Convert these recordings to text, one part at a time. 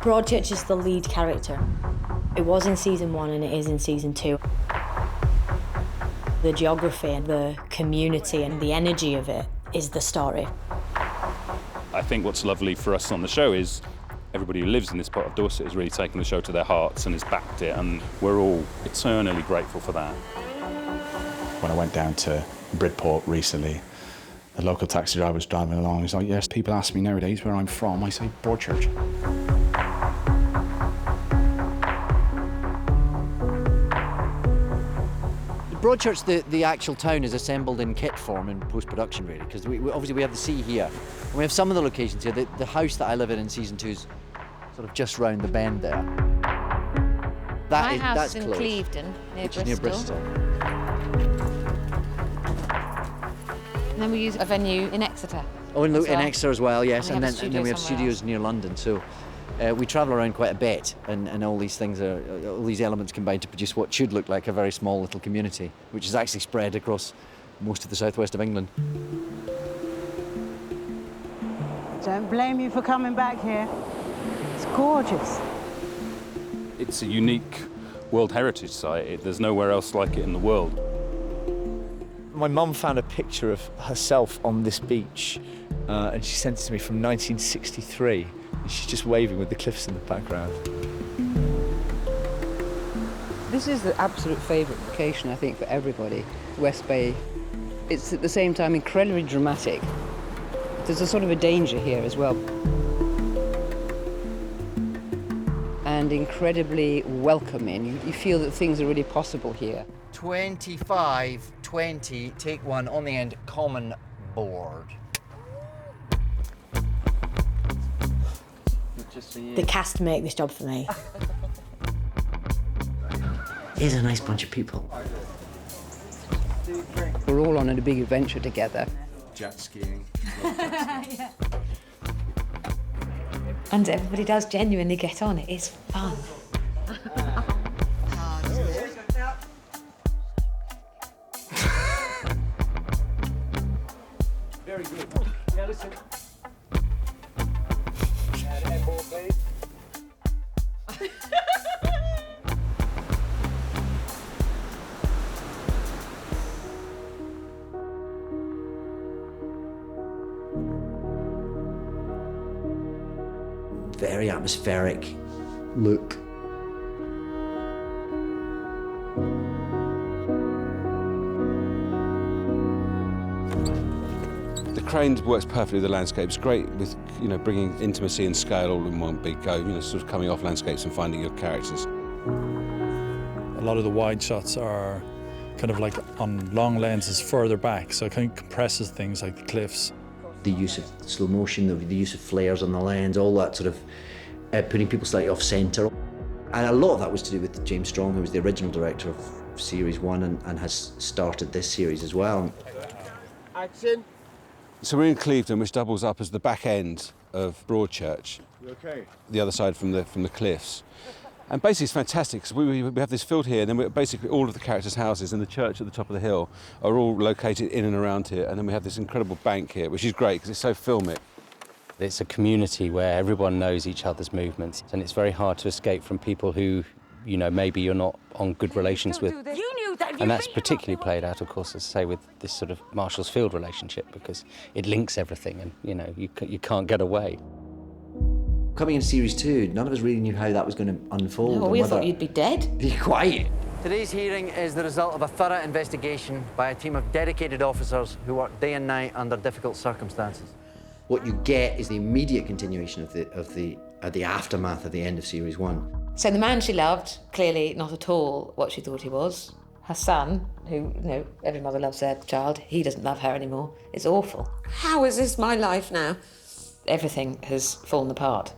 Broadchurch is the lead character. It was in season 1 and it is in season 2. The geography and the community and the energy of it is the story. I think what's lovely for us on the show is everybody who lives in this part of Dorset has really taken the show to their hearts and has backed it, and we're all eternally grateful for that. When I went down to Bridport recently, the local taxi driver was driving along. He's like, yes, people ask me nowadays where I'm from. I say Broadchurch. Broadchurch, the actual town, is assembled in kit form in post-production, really, because obviously we have the sea here. And we have some of the locations here. The house that I live in season 2 is sort of just round the bend there. My house that's is in close, Clevedon, near Bristol. And then we use a venue in Exeter. Oh, in as well. Exeter as well, yes. And And then we have somewhere studios else. near London, so we travel around quite a bit, and all these things all these elements combine to produce what should look like a very small little community, which is actually spread across most of the southwest of England. Don't blame you for coming back here. It's gorgeous. It's a unique World Heritage Site. There's nowhere else like it in the world. My mum found a picture of herself on this beach, and she sent it to me from 1963. And she's just waving with the cliffs in the background. This is the absolute favourite location, I think, for everybody, West Bay. It's at the same time incredibly dramatic. There's a sort of a danger here as well. And incredibly welcoming. You feel that things are really possible here. 25, 20, take one on the end, common board. The cast make this job for me. Here's a nice bunch of people. We're all on a big adventure together. Jet skiing. And everybody does genuinely get on. It is fun. Very good. Yeah, listen. Very atmospheric look. The crane works perfectly with the landscape. It's great with, bringing intimacy and scale all in one big go, sort of coming off landscapes and finding your characters. A lot of the wide shots are kind of like on long lenses further back, so it kind of compresses things like the cliffs. The use of slow motion, the use of flares on the lens, all that sort of putting people slightly off centre. And a lot of that was to do with James Strong, who was the original director of Series 1 and has started this series as well. Action. So we're in Clevedon, which doubles up as the back end of Broadchurch, Okay. the other side from the cliffs. And basically it's fantastic, because we have this field here, and then basically all of the characters' houses and the church at the top of the hill are all located in and around here, and then we have this incredible bank here, which is great because it's so filmic. It's a community where everyone knows each other's movements, and it's very hard to escape from people who, maybe you're not on good relations with. And that's particularly played out, of course, as I say, with this sort of Marshall's Field relationship, because it links everything, and you can't get away. Coming in Series 2, none of us really knew how that was going to unfold. No, we thought you'd be dead. Be quiet. Today's hearing is the result of a thorough investigation by a team of dedicated officers who work day and night under difficult circumstances. What you get is the immediate continuation of the aftermath of the end of Series 1. So the man she loved, clearly not at all what she thought he was. Her son, who, every mother loves their child, he doesn't love her anymore. It's awful. How is this my life now? Everything has fallen apart.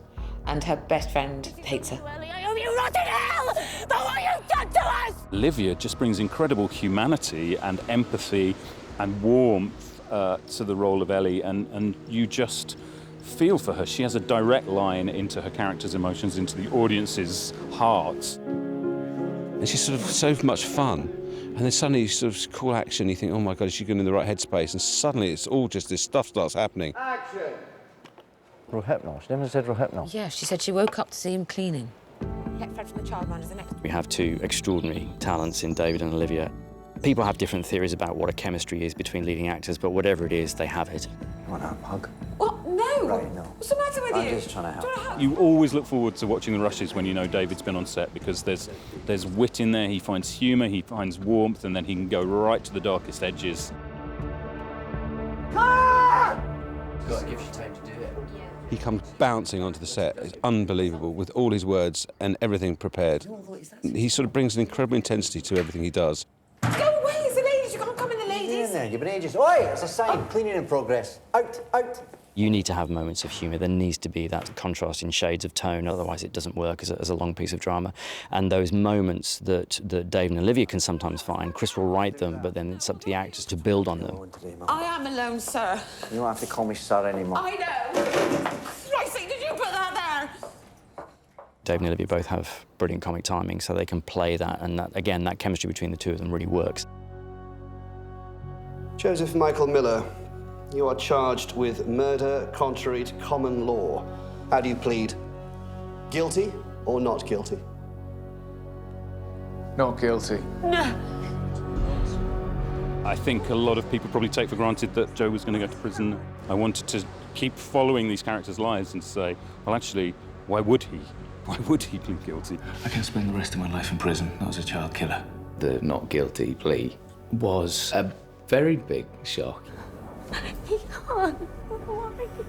And her best friend hates her. I owe you rotten hell for what you've done to us! Olivia just brings incredible humanity and empathy and warmth to the role of Ellie, and you just feel for her. She has a direct line into her character's emotions, into the audience's hearts. And she's sort of so much fun. And then suddenly you sort of cool action, you think, oh my God, is she going in the right headspace? And suddenly it's all just this stuff starts happening. Action. Rohypnol? She never said Rohypnol. Yeah, she said she woke up to see him cleaning. Get Fred from the childminder's the next. We have two extraordinary talents in David and Olivia. People have different theories about what a chemistry is between leading actors, but whatever it is, they have it. You want a hug? What? No! Right, no. What's the matter with you? I'm just trying to help. You always look forward to watching the rushes when you know David's been on set, because there's wit in there, he finds humour, he finds warmth, and then he can go right to the darkest edges. God, it gives you time to do it. He comes bouncing onto the set. It's unbelievable, with all his words and everything prepared. He sort of brings an incredible intensity to everything he does. Go away, it's the ladies. You can't come in the ladies. Get in there, you've been ages. Oi, it's a sign. Cleaning in progress. Out, out. You need to have moments of humour. There needs to be that contrast in shades of tone, otherwise it doesn't work as a long piece of drama. And those moments that Dave and Olivia can sometimes find, Chris will write them, but then it's up to the actors to build on them. I am alone, sir. You don't have to call me sir anymore. I know. Christy, did you put that there? Dave and Olivia both have brilliant comic timing, so they can play that, and that, again, that chemistry between the two of them really works. Joseph Michael Miller, you are charged with murder contrary to common law. How do you plead? Guilty or not guilty? Not guilty. No. I think a lot of people probably take for granted that Joe was going to go to prison. I wanted to keep following these characters' lives and say, well, actually, why would he? Why would he plead guilty? I can spend the rest of my life in prison, not as a child killer. The not guilty plea was a very big shock. He can't.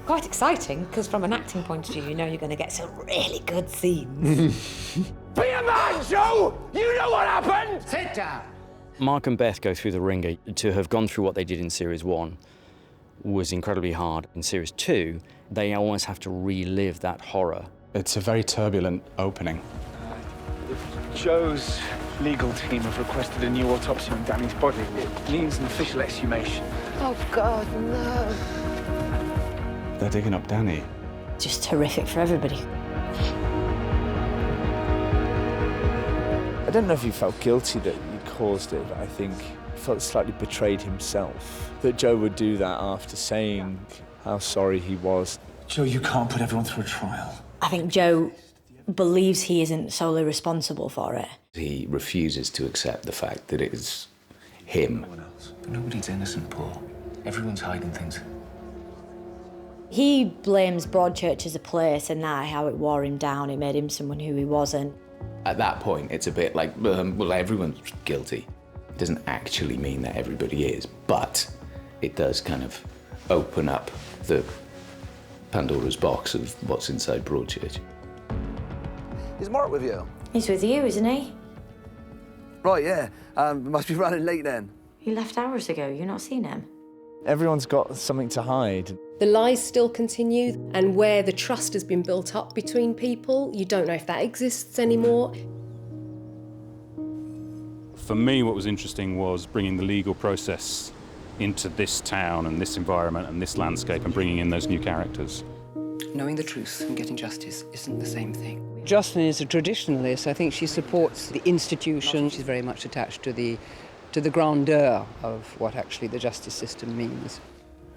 Quite exciting, because from an acting point of view, you know you're going to get some really good scenes. Be a man, Joe! You know what happened! Sit down. Mark and Beth go through the ringer. To have gone through what they did in Series 1 was incredibly hard. In Series 2, they almost have to relive that horror. It's a very turbulent opening. Joe's legal team have requested a new autopsy on Danny's body. It means an official exhumation. Oh, God, no. They're digging up Danny. Just horrific for everybody. I don't know if he felt guilty that he caused it, but I think he felt slightly betrayed himself. That Joe would do that after saying how sorry he was. Joe, you can't put everyone through a trial. I think Joe believes he isn't solely responsible for it. He refuses to accept the fact that it is him. But nobody's innocent, Paul. Everyone's hiding things. He blames Broadchurch as a place and that how it wore him down, it made him someone who he wasn't. At that point, it's a bit like, well, everyone's guilty. It doesn't actually mean that everybody is, but it does kind of open up the Pandora's box of what's inside Broadchurch. Is Mark with you? He's with you, isn't he? Right, yeah. Must be running late then. He left hours ago. You've not seen him? Everyone's got something to hide. The lies still continue, and where the trust has been built up between people, you don't know if that exists anymore. For me, what was interesting was bringing the legal process into this town and this environment and this landscape and bringing in those new characters. Knowing the truth and getting justice isn't the same thing. Justin is a traditionalist. I think she supports the institution. She's very much attached to the grandeur of what actually the justice system means.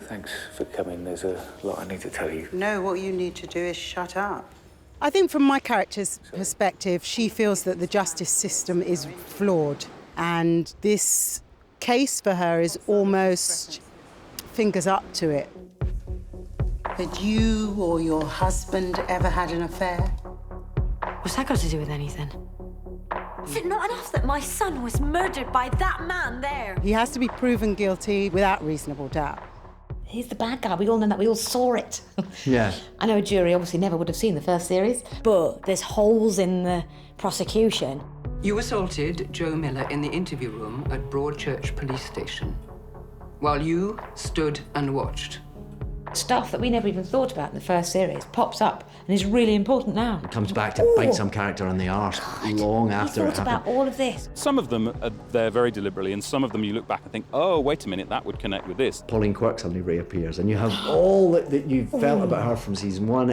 Thanks for coming. There's a lot I need to tell you. No, what you need to do is shut up. I think from my character's perspective, she feels that the justice system is flawed, and this case for her is almost fingers up to it. Had you or your husband ever had an affair? What's that got to do with anything? Is it not enough that my son was murdered by that man there? He has to be proven guilty without reasonable doubt. He's the bad guy. We all know that. We all saw it. Yeah. I know a jury obviously never would have seen the first series. But there's holes in the prosecution. You assaulted Joe Miller in the interview room at Broadchurch police station while you stood and watched. Stuff that we never even thought about in the first series pops up and is really important now. It comes back to bite some character on the arse long after it thought happened. about all of this. Some of them are there very deliberately, and some of them you look back and think, oh, wait a minute, that would connect with this. Pauline Quirk suddenly reappears, and you have all that you felt about her from season one.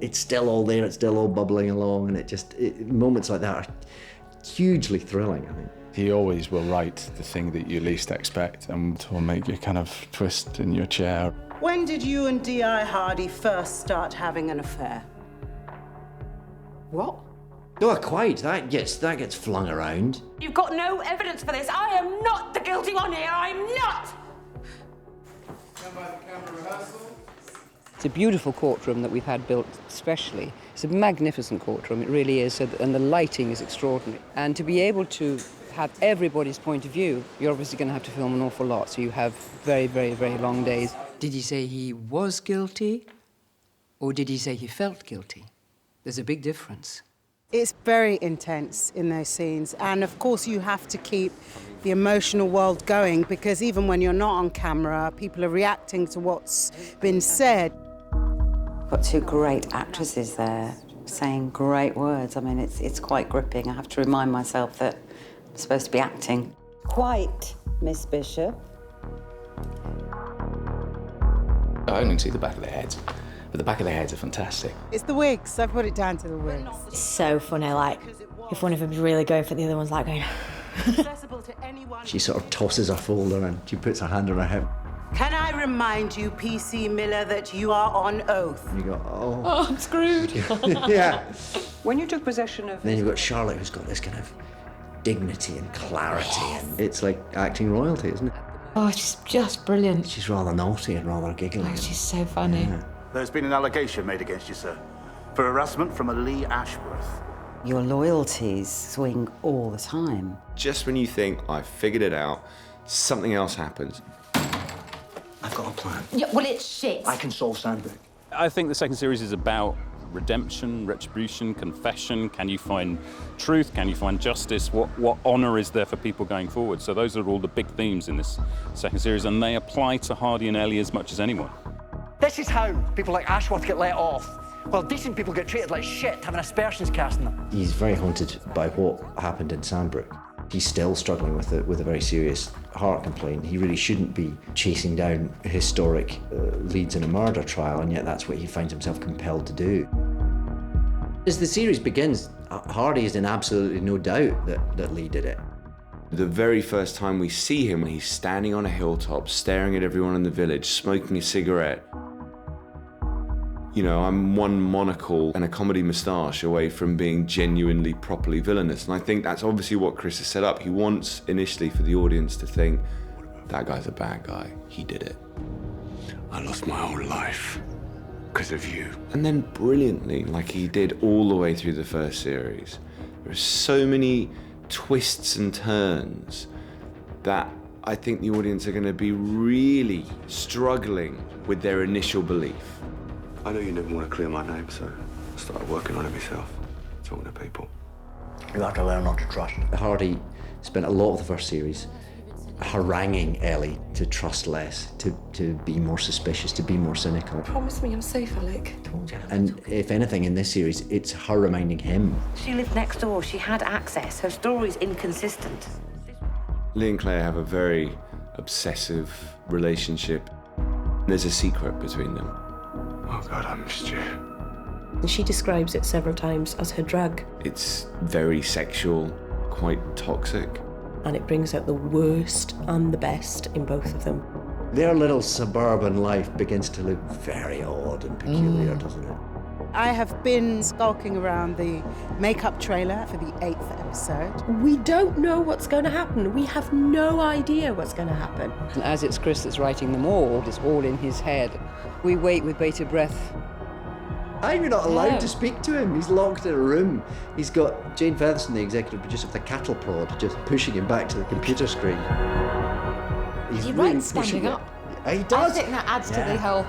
It's still all there. It's still all bubbling along, and moments like that are hugely thrilling, I think. He always will write the thing that you least expect and will make you kind of twist in your chair. When did you and D.I. Hardy first start having an affair? What? Not quite. That gets flung around. You've got no evidence for this. I am not the guilty one here. I'm not! It's a beautiful courtroom that we've had built specially. It's a magnificent courtroom, it really is, and the lighting is extraordinary. And to be able to have everybody's point of view, you're obviously going to have to film an awful lot, so you have very, very, very long days. Did he say he was guilty, or did he say he felt guilty? There's a big difference. It's very intense in those scenes, and of course you have to keep the emotional world going, because even when you're not on camera, people are reacting to what's been said. Got two great actresses there saying great words. I mean, it's quite gripping. I have to remind myself that I'm supposed to be acting. Quite, Miss Bishop. I only see the back of their heads, but the back of their heads are fantastic. It's the wigs. I put it down to the wigs. It's so funny, like, if one of them's really going for it, the other one's like going... She sort of tosses her folder and she puts her hand on her hip. Can I remind you, P.C. Miller, that you are on oath? And you go, oh. Oh, I'm screwed. Yeah. When you took possession of... Then you've got Charlotte, who's got this kind of dignity and clarity. And it's like acting royalty, isn't it? Oh, she's just brilliant. She's rather naughty and rather giggling. Oh, she's so funny. Yeah. There's been an allegation made against you, sir, for harassment from a Lee Ashworth. Your loyalties swing all the time. Just when you think, I've figured it out, something else happens. I've got a plan. Yeah, well, it's shit. I can solve Sandbrook. I think the second series is about redemption, retribution, confession. Can you find truth? Can you find justice? What honour is there for people going forward? So those are all the big themes in this second series, and they apply to Hardy and Ellie as much as anyone. This is how people like Ashworth get let off, while decent people get treated like shit, having aspersions cast on them. He's very haunted by what happened in Sandbrook. He's still struggling with a very serious heart complaint. He really shouldn't be chasing down historic leads in a murder trial, and yet that's what he finds himself compelled to do. As the series begins, Hardy is in absolutely no doubt that Lee did it. The very first time we see him, he's standing on a hilltop, staring at everyone in the village, smoking a cigarette. You know, I'm one monocle and a comedy moustache away from being genuinely, properly villainous. And I think that's obviously what Chris has set up. He wants initially for the audience to think, that guy's a bad guy, he did it. I lost my whole life because of you. And then brilliantly, like he did all the way through the first series, there are so many twists and turns that I think the audience are going to be really struggling with their initial belief. I know you never want to clear my name, so I started working on it myself, talking to people. You have to learn not to trust. Hardy spent a lot of the first series haranguing Ellie to trust less, to be more suspicious, to be more cynical. Promise me I'm safe, Alec. And if anything in this series, it's her reminding him. She lived next door. She had access. Her story's inconsistent. Lee and Claire have a very obsessive relationship. There's a secret between them. Oh God, I missed you. And she describes it several times as her drug. It's very sexual, quite toxic. And it brings out the worst and the best in both of them. Their little suburban life begins to look very odd and peculiar, doesn't it? I have been skulking around the makeup trailer for the 8th episode. We don't know what's going to happen. We have no idea what's going to happen. And as it's Chris that's writing them all, it's all in his head. We wait with bated breath. I'm not allowed to speak to him. He's locked in a room. He's got Jane Featherstone, the executive producer of The Cattle Prod, just pushing him back to the computer screen. He writes standing up. He does. I think that adds to the whole...